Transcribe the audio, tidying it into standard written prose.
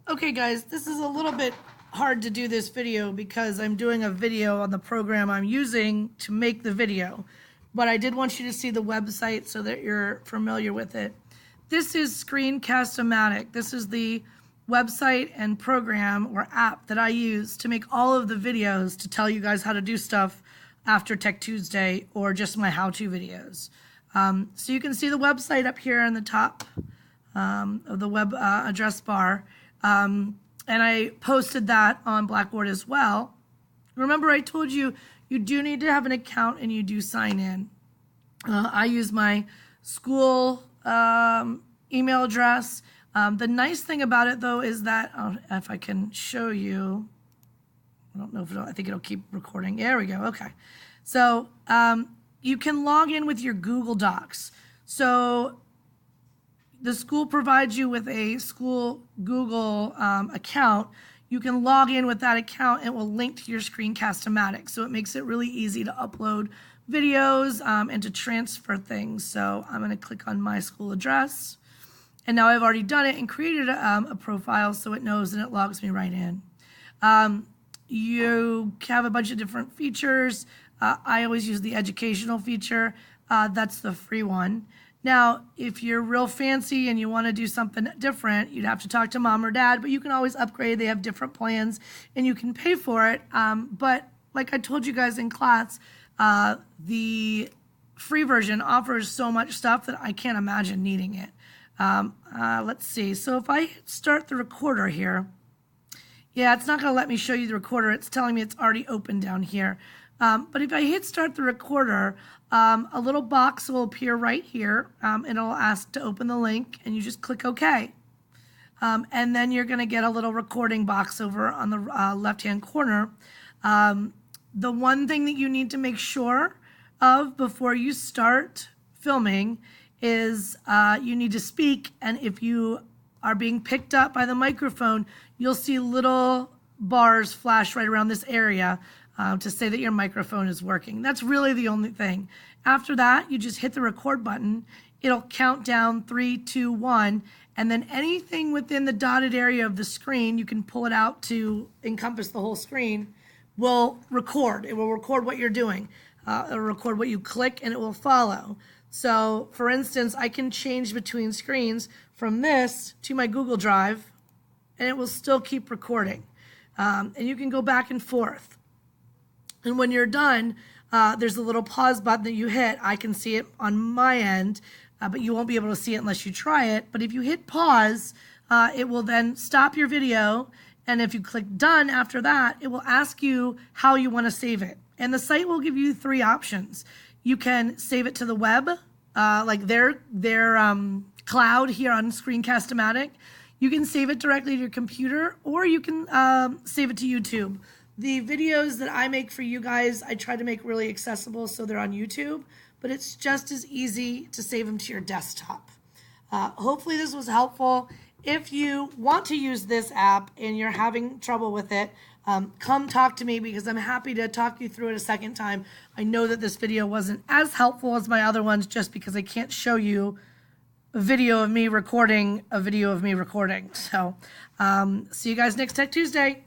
Okay guys, this is a little bit hard to do this video because I'm doing a video on the program I'm using to make the video. But I did want you to see the website so that you're familiar with it. This is screencast-o-matic. This is the website and program or app that I use to make all of the videos to tell you guys how to do stuff after Tech Tuesday or just my how-to videos. So you can see the website up here on the top of the web address bar. And I posted that on Blackboard as well. Remember, I told you, you do need to have an account and you do sign in. I use my school email address. The nice thing about it, though, is that, if I can show you, I don't know if I think it'll keep recording. There we go. Okay. So you can log in with your Google Docs. So the school provides you with a school Google account. You can log in with that account and it will link to your screencast-o-matic. So it makes it really easy to upload videos and to transfer things. So I'm going to click on my school address. And now I've already done it and created a profile so it knows and it logs me right in. You have a bunch of different features. I always use the educational feature. That's the free one. Now, if you're real fancy and you want to do something different, you'd have to talk to mom or dad, but you can always upgrade. They have different plans and you can pay for it. But like I told you guys in class, the free version offers so much stuff that I can't imagine needing it. Let's see. So if I start the recorder here, yeah, it's not going to let me show you the recorder. It's telling me it's already open down here. But if I hit start the recorder, a little box will appear right here, and it'll ask to open the link, and you just click OK. And then you're going to get a little recording box over on the left-hand corner. The one thing that you need to make sure of before you start filming is you need to speak, and if you are being picked up by the microphone, you'll see little bars flash right around this area to say that your microphone is working. That's really the only thing. After that, you just hit the record button. It'll count down 3, 2, 1, and then anything within the dotted area of the screen, you can pull it out to encompass the whole screen, will record. It will record what you're doing. It'll record what you click, and it will follow. So, for instance, I can change between screens from this to my Google Drive, and it will still keep recording. And you can go back and forth. And when you're done, there's a little pause button that you hit. I can see it on my end, but you won't be able to see it unless you try it. But if you hit pause, it will then stop your video. And if you click done after that, it will ask you how you want to save it. And the site will give you 3 options. You can save it to the web, like their cloud here on Screencast-o-matic. You can save it directly to your computer, or you can save it to YouTube. The videos that I make for you guys, I try to make really accessible so they're on YouTube, but it's just as easy to save them to your desktop. Hopefully this was helpful. If you want to use this app and you're having trouble with it, come talk to me because I'm happy to talk you through it a second time. I know that this video wasn't as helpful as my other ones just because I can't show you a video of me recording a video of me recording. So see you guys next Tech Tuesday.